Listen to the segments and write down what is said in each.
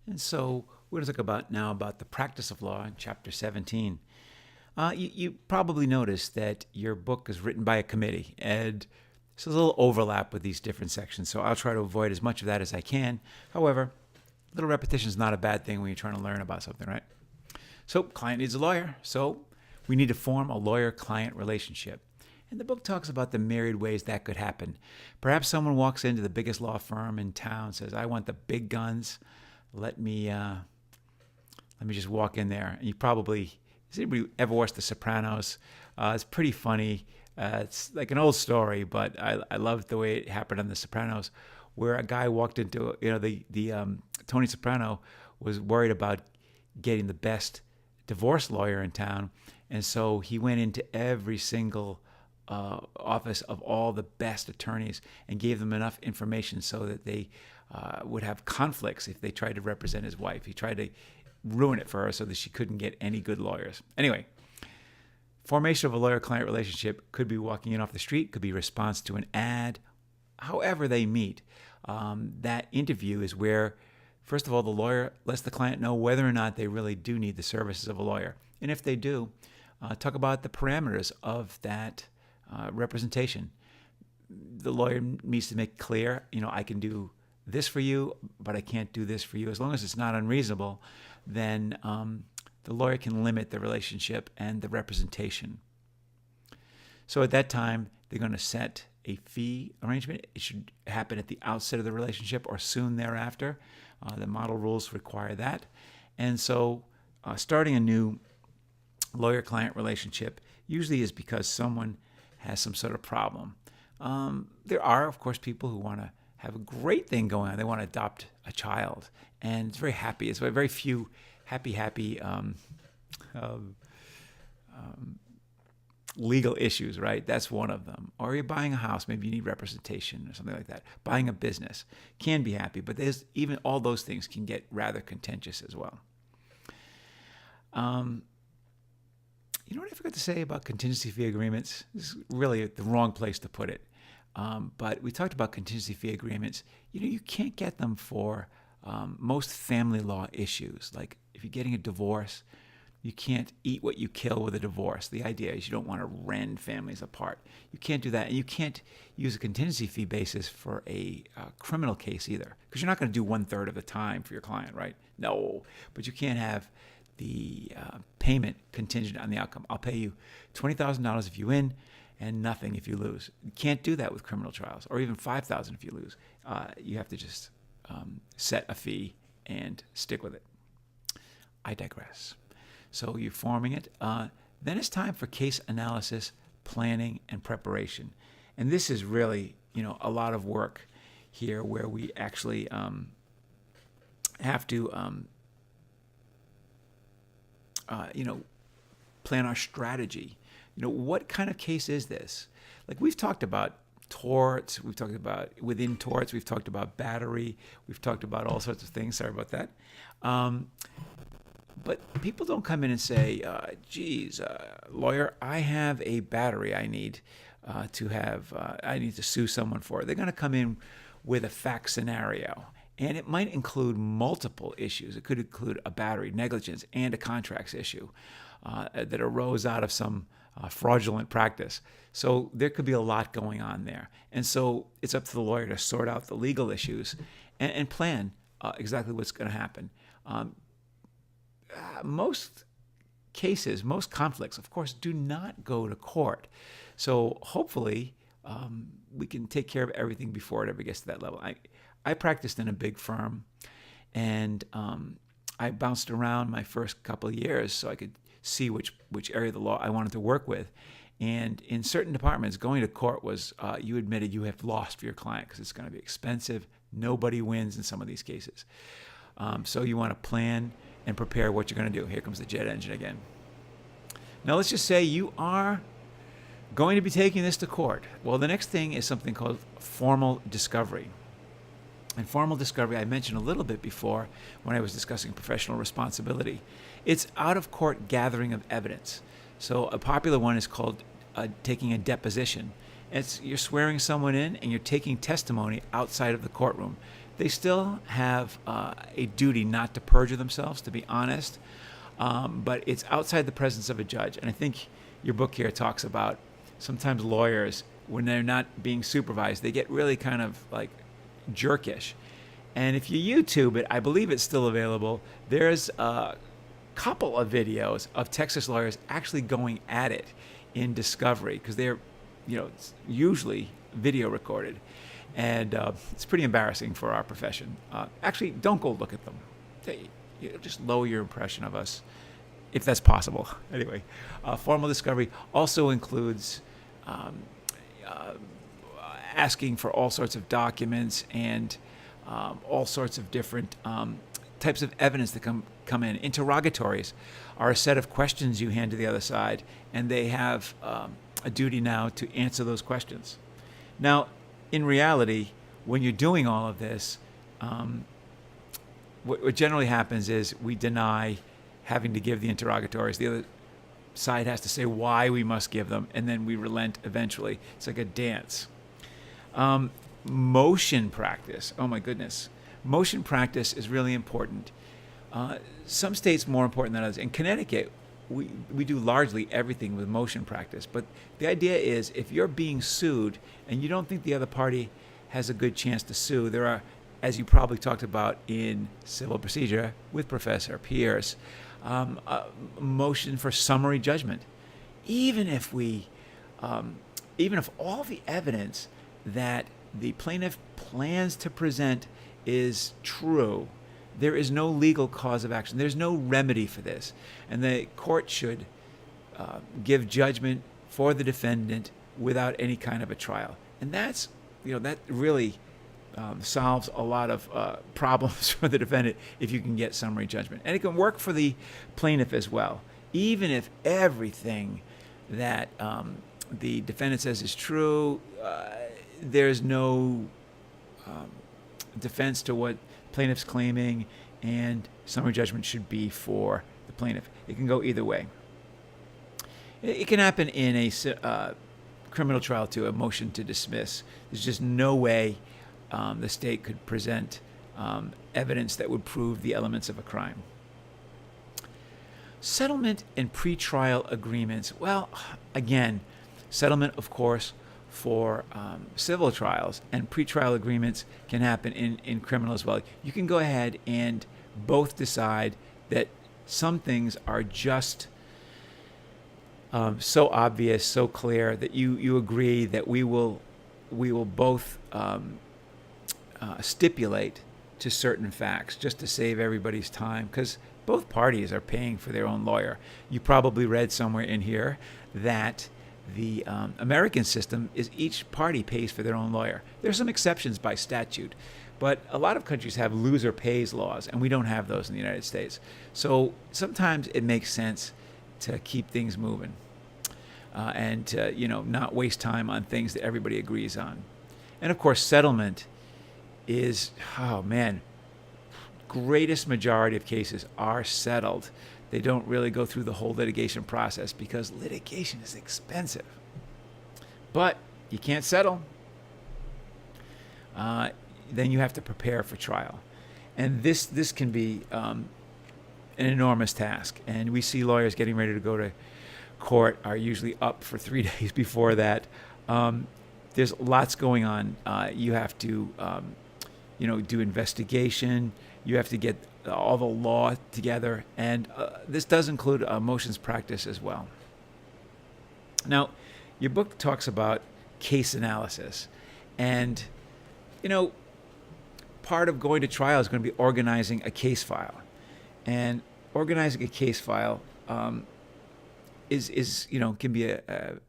And so we're going to talk about now about the practice of law in Chapter 17. You probably noticed that your book is written by a committee, and there's a little overlap with these different sections, so I'll try to avoid as much of that as I can. However, a little repetition is not a bad thing when you're trying to learn about something, right? So, client needs a lawyer, so we need to form a lawyer-client relationship. And the book talks about the myriad ways that could happen. Perhaps someone walks into the biggest law firm in town, says, "I want the big guns. Let me just walk in there." And you probably, has anybody ever watched The Sopranos? It's pretty funny. It's like an old story, but I love the way it happened on The Sopranos, where a guy walked into, Tony Soprano was worried about getting the best divorce lawyer in town, and so he went into every single office of all the best attorneys and gave them enough information so that they would have conflicts if they tried to represent his wife. He tried to ruin it for her so that she couldn't get any good lawyers. Anyway, formation of a lawyer-client relationship could be walking in off the street, could be response to an ad, however they meet. That interview is where, first of all, the lawyer lets the client know whether or not they really do need the services of a lawyer. And if they do, talk about the parameters of that representation. The lawyer needs to make clear, I can do this for you, but I can't do this for you. As long as it's not unreasonable, then the lawyer can limit the relationship and the representation. So at that time, they're going to set a fee arrangement. It should happen at the outset of the relationship or soon thereafter. The model rules require that. And so starting a new lawyer-client relationship usually is because someone has some sort of problem. There are, of course, people who want to have a great thing going on. They want to adopt a child, and it's very happy. It's very few happy legal issues, right? That's one of them. Or you're buying a house, maybe you need representation or something like that. Buying a business can be happy, but there's even all those things can get rather contentious as well. You know what I forgot to say about contingency fee agreements? This is really the wrong place to put it. But we talked about contingency fee agreements. You can't get them for most family law issues. Like if you're getting a divorce, you can't eat what you kill with a divorce. The idea is you don't want to rend families apart. You can't do that. And you can't use a contingency fee basis for a criminal case either, because you're not going to do 1/3 of the time for your client, right? No, but you can't have the payment contingent on the outcome. I'll pay you $20,000 if you win and nothing if you lose. You can't do that with criminal trials, or even $5,000 if you lose. You have to just set a fee and stick with it. I digress. So you're forming it. Then it's time for case analysis, planning, and preparation. And this is really, a lot of work here where we actually have to plan our strategy. What kind of case is this? Like we've talked about torts, we've talked about within torts, we've talked about battery, we've talked about all sorts of things. Sorry about that. But people don't come in and say, lawyer, I have a battery I need I need to sue someone for. They're going to come in with a fact scenario. And it might include multiple issues. It could include a battery, negligence, and a contracts issue that arose out of some fraudulent practice. So there could be a lot going on there. And so it's up to the lawyer to sort out the legal issues and plan exactly what's going to happen. Most cases, most conflicts, of course, do not go to court. So hopefully we can take care of everything before it ever gets to that level. I practiced in a big firm, and I bounced around my first couple of years so I could see which area of the law I wanted to work with. And in certain departments, going to court was, you admitted you have lost for your client because it's going to be expensive. Nobody wins in some of these cases. So you want to plan and prepare what you're going to do. Here comes the jet engine again. Now let's just say you are going to be taking this to court. Well, the next thing is something called formal discovery. And formal discovery, I mentioned a little bit before when I was discussing professional responsibility. It's out-of-court gathering of evidence. So a popular one is called taking a deposition. You're swearing someone in and you're taking testimony outside of the courtroom. they still have a duty not to perjure themselves, to be honest, but it's outside the presence of a judge. And I think your book here talks about sometimes lawyers, when they're not being supervised, they get really kind of like jerkish. And if you YouTube it, I believe it's still available. There's a couple of videos of Texas lawyers actually going at it in discovery, because they're, usually video recorded. And it's pretty embarrassing for our profession. Actually, don't go look at them. Just lower your impression of us, if that's possible. Anyway, formal discovery also includes asking for all sorts of documents and all sorts of different types of evidence that come in. Interrogatories are a set of questions you hand to the other side, and they have a duty now to answer those questions. Now, in reality, when you're doing all of this, what generally happens is we deny having to give the interrogatories. The other side has to say why we must give them, and then we relent eventually. It's like a dance. Motion practice. Oh my goodness. Motion practice is really important. Some states more important than others. In Connecticut, we do largely everything with motion practice. But the idea is, if you're being sued and you don't think the other party has a good chance to sue, there are, as you probably talked about in civil procedure with Professor Pierce, a motion for summary judgment. Even if all the evidence that the plaintiff plans to present is true, there is no legal cause of action. There's no remedy for this. And the court should give judgment for the defendant without any kind of a trial. And that really solves a lot of problems for the defendant if you can get summary judgment. And it can work for the plaintiff as well. Even if everything that the defendant says is true, there's no defense to what plaintiff's claiming, and summary judgment should be for the plaintiff. It can go either way. It can happen in a criminal trial too, a motion to dismiss. There's just no way the state could present evidence that would prove the elements of a crime. Settlement and pretrial agreements. Well, again, settlement, of course, for civil trials, and pretrial agreements can happen in criminal as well. You can go ahead and both decide that some things are just so obvious, so clear, that you agree that we will both stipulate to certain facts just to save everybody's time, because both parties are paying for their own lawyer. You probably read somewhere in here that the American system is each party pays for their own lawyer. There are some exceptions by statute, but a lot of countries have loser pays laws, and we don't have those in the United States. So sometimes it makes sense to keep things moving and to, not waste time on things that everybody agrees on. And of course, settlement is, greatest majority of cases are settled. They don't really go through the whole litigation process because litigation is expensive. But you can't settle. Then you have to prepare for trial. And this can be an enormous task. And we see lawyers getting ready to go to court are usually up for 3 days before that. There's lots going on. You have to, do investigation. You have to get all the law together, and this does include motions practice as well. Now, your book talks about case analysis, and part of going to trial is going to be organizing a case file, and organizing a case file is can be an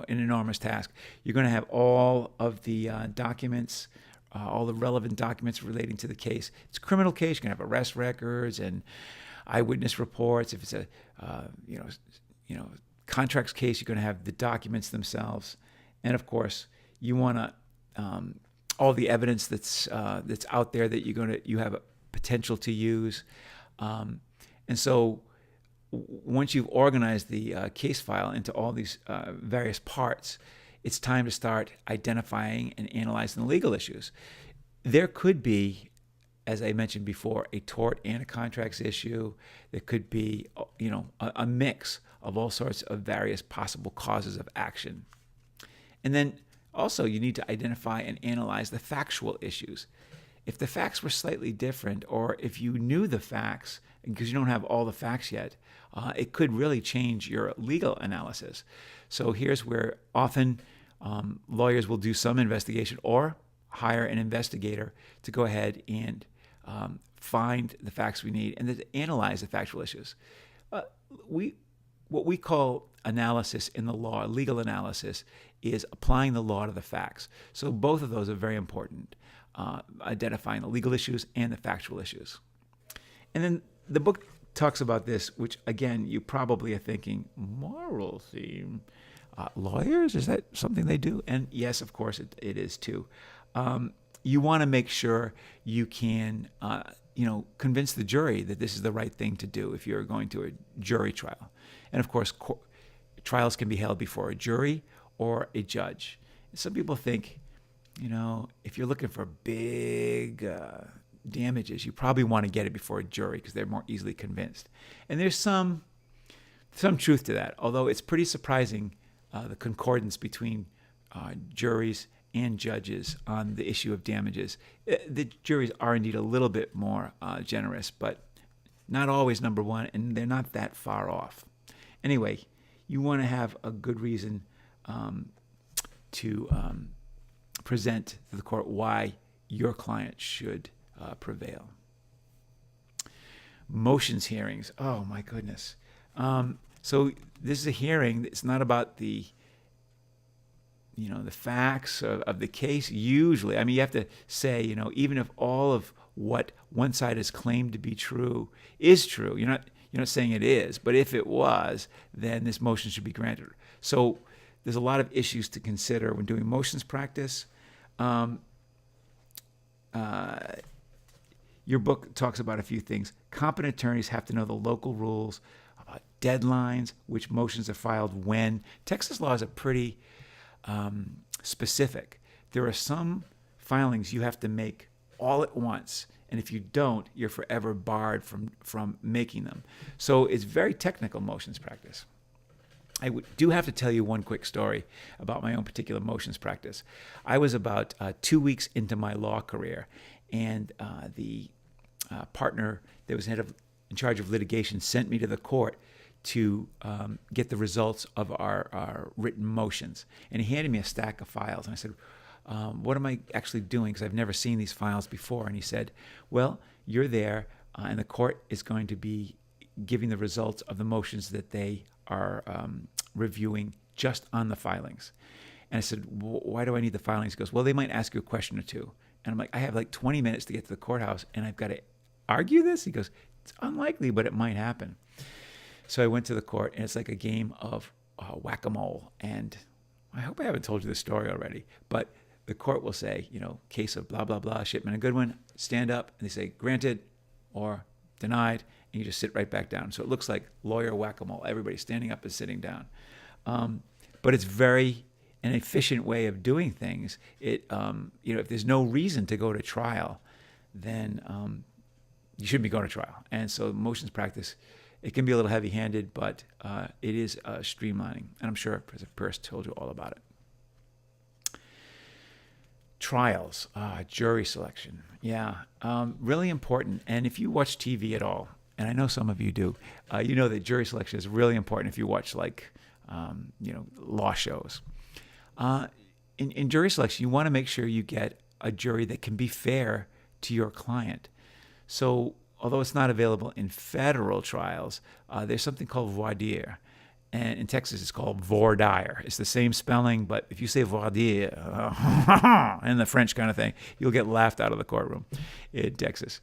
enormous task. You're going to have all of the documents. All the relevant documents relating to the case. It's a criminal case. You can have arrest records and eyewitness reports. If it's a contracts case, you're going to have the documents themselves, and of course, you want to all the evidence that's out there that you have a potential to use, and so once you've organized the case file into all these various parts, it's time to start identifying and analyzing the legal issues. There could be as I mentioned before, a tort and a contracts issue. There could be, a mix of all sorts of various possible causes of action. And then also you need to identify and analyze the factual issues. If the facts were slightly different, or if you knew the facts, because you don't have all the facts yet, it could really change your legal analysis. So here's where often lawyers will do some investigation or hire an investigator to go ahead and find the facts we need and then to analyze the factual issues. What we call analysis in the law, legal analysis, is applying the law to the facts. So both of those are very important, identifying the legal issues and the factual issues. And then the book talks about this, which again, you probably are thinking, moral theme. Lawyers, is that something they do? And yes, of course, it is too. You want to make sure you can, convince the jury that this is the right thing to do if you're going to a jury trial. And of course, trials can be held before a jury or a judge. Some people think, if you're looking for big damages, you probably want to get it before a jury because they're more easily convinced. And there's some truth to that, although it's pretty surprising the concordance between juries and judges on the issue of damages. The juries are indeed a little bit more generous, but not always number one, and they're not that far off. Anyway, you want to have a good reason to present to the court why your client should prevail. Motions hearings. Oh, my goodness. So this is a hearing. It's not about the facts of the case. Usually, you have to say, even if all of what one side has claimed to be true is true, you're not saying it is, but if it was, then this motion should be granted. So there's a lot of issues to consider when doing motions practice. Your book talks about a few things. Competent attorneys have to know the local rules about deadlines, which motions are filed when. Texas laws are pretty specific. There are some filings you have to make all at once, and if you don't, you're forever barred from making them. So it's very technical motions practice. I do have to tell you one quick story about my own particular motions practice. I was about 2 weeks into my law career, and the partner that was in charge of litigation sent me to the court to get the results of our written motions. And he handed me a stack of files. And I said, what am I actually doing? Because I've never seen these files before. And he said, well, you're there, and the court is going to be giving the results of the motions that they are reviewing just on the filings. And I said, why do I need the filings? He goes, well, they might ask you a question or two. And I'm like, I have like 20 minutes to get to the courthouse, and I've got to argue this? He goes, it's unlikely, but it might happen. So I went to the court, and it's like a game of whack-a-mole. And I hope I haven't told you this story already, but the court will say, case of blah, blah, blah, Shipman and Goodwin, stand up, and they say granted or denied, and you just sit right back down. So it looks like lawyer whack-a-mole. Everybody's standing up and sitting down. But it's very an efficient way of doing things. If there's no reason to go to trial, then you shouldn't be going to trial. And so motions practice, it can be a little heavy-handed, but it is streamlining. And I'm sure Professor Pierce told you all about it. Trials, jury selection. Yeah, really important. And if you watch TV at all, and I know some of you do, you know that jury selection is really important if you watch law shows. In jury selection, you want to make sure you get a jury that can be fair to your client. So although it's not available in federal trials, there's something called voir dire. And in Texas, it's called voir dire. It's the same spelling, but if you say voir dire, in the French kind of thing, you'll get laughed out of the courtroom in Texas.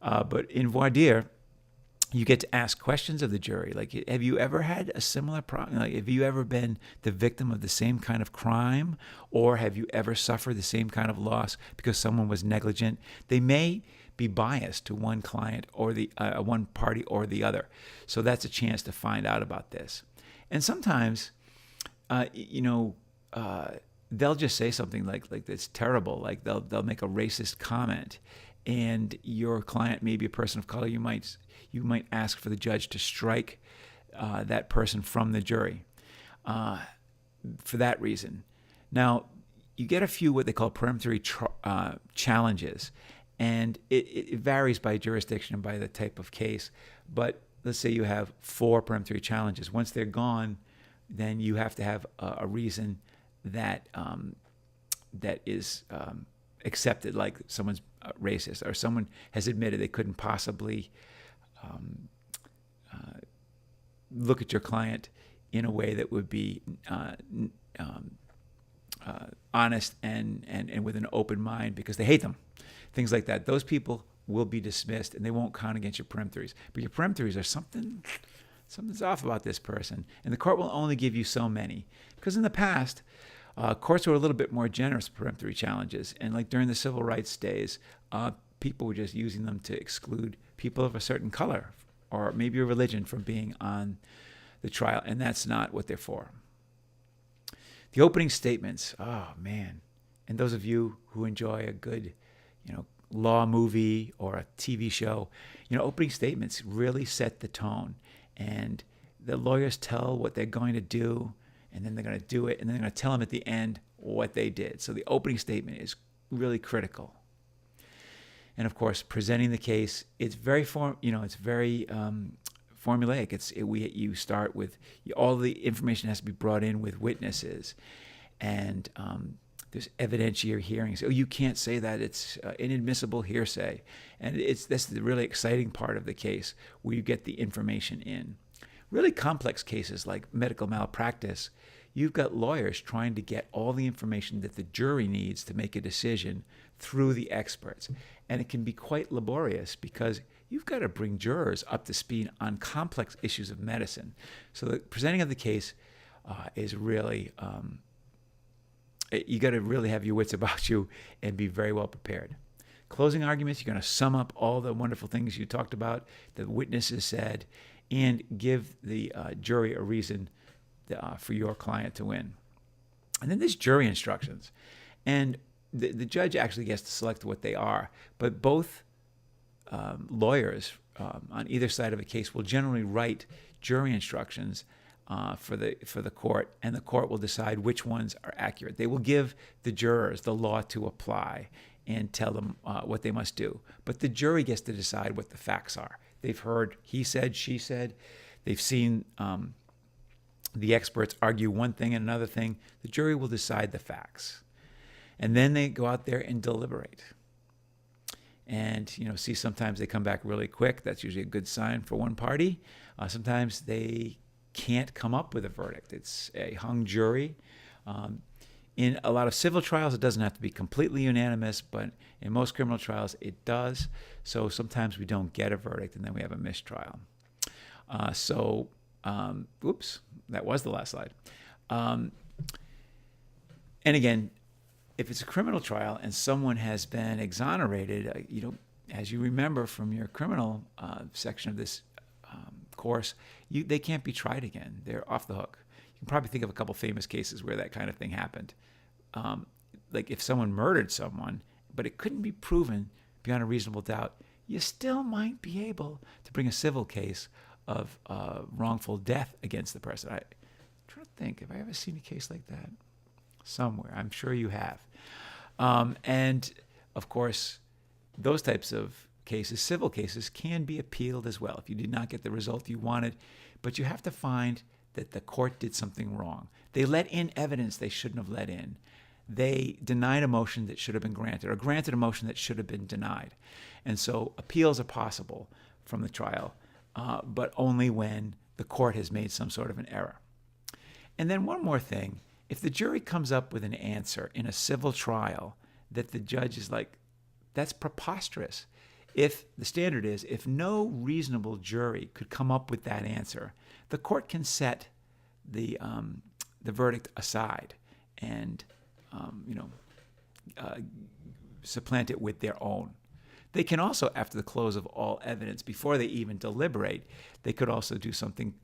But in voir dire, you get to ask questions of the jury. Like, have you ever had a similar problem? Like, have you ever been the victim of the same kind of crime? Or have you ever suffered the same kind of loss because someone was negligent? They may be biased to one client or the one party or the other. So that's a chance to find out about this. And sometimes, they'll just say something like that's terrible. Like they'll make a racist comment, and your client may be a person of color, you might ask for the judge to strike that person from the jury for that reason. Now, you get a few what they call peremptory challenges, and it varies by jurisdiction and by the type of case. But let's say you have 4 peremptory challenges. Once they're gone, then you have to have a reason that that is accepted, like someone's racist or someone has admitted they couldn't possibly look at your client in a way that would be honest and with an open mind because they hate them. Things like that. Those people will be dismissed and they won't count against your peremptories. But your peremptories are something's off about this person. And the court will only give you so many. Because in the past, courts were a little bit more generous with peremptory challenges. And like during the civil rights days, people were just using them to exclude people of a certain color or maybe a religion from being on the trial. And that's not what they're for. The opening statements, oh man. And those of you who enjoy a good, law movie or a TV show, opening statements really set the tone. And the lawyers tell what they're going to do, and then they're going to do it, and then they're going to tell them at the end what they did. So the opening statement is really critical. And of course, presenting the case, it's very formulaic. You start with all the information has to be brought in with witnesses, and there's evidentiary hearings. Oh, you can't say that; it's inadmissible hearsay, and that's the really exciting part of the case where you get the information in. Really complex cases like medical malpractice, you've got lawyers trying to get all the information that the jury needs to make a decision through the experts, and it can be quite laborious because you've got to bring jurors up to speed on complex issues of medicine. So the presenting of the case is really, you got to really have your wits about you and be very well prepared. Closing arguments, you're going to sum up all the wonderful things you talked about, the witnesses said, and give the jury a reason for your client to win. And then there's jury instructions. And the judge actually gets to select what they are, but both lawyers on either side of a case will generally write jury instructions for the court, and the court will decide which ones are accurate. They will give the jurors the law to apply and tell them what they must do. But the jury gets to decide what the facts are. They've heard he said, she said. They've seen the experts argue one thing and another thing. The jury will decide the facts. And then they go out there and deliberate. And, see, sometimes they come back really quick. That's usually a good sign for one party. Sometimes they can't come up with a verdict. It's a hung jury. In a lot of civil trials, it doesn't have to be completely unanimous, but in most criminal trials, it does. So sometimes we don't get a verdict, and then we have a mistrial. Oops, that was the last slide. And again, if it's a criminal trial and someone has been exonerated, as you remember from your criminal section of this course, they can't be tried again. They're off the hook. You can probably think of a couple famous cases where that kind of thing happened. Like if someone murdered someone, but it couldn't be proven beyond a reasonable doubt, you still might be able to bring a civil case of wrongful death against the person. I'm trying to think, have I ever seen a case like that? Somewhere. I'm sure you have. And of course, those types of cases, civil cases, can be appealed as well if you did not get the result you wanted. But you have to find that the court did something wrong. They let in evidence they shouldn't have let in. They denied a motion that should have been granted, or granted a motion that should have been denied. And so appeals are possible from the trial, but only when the court has made some sort of an error. And then one more thing. If the jury comes up with an answer in a civil trial that the judge is like, that's preposterous. If the standard is, if no reasonable jury could come up with that answer, the court can set the verdict aside and supplant it with their own. They can also, after the close of all evidence, before they even deliberate, they could also do something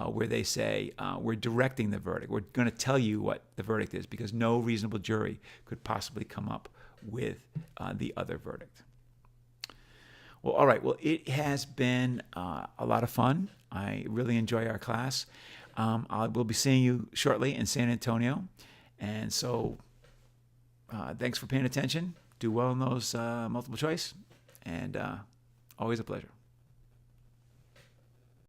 where they say, we're directing the verdict. We're going to tell you what the verdict is because no reasonable jury could possibly come up with the other verdict. Well, all right. Well, it has been a lot of fun. I really enjoy our class. I will be seeing you shortly in San Antonio. And so thanks for paying attention. Do well in those multiple choice. And always a pleasure.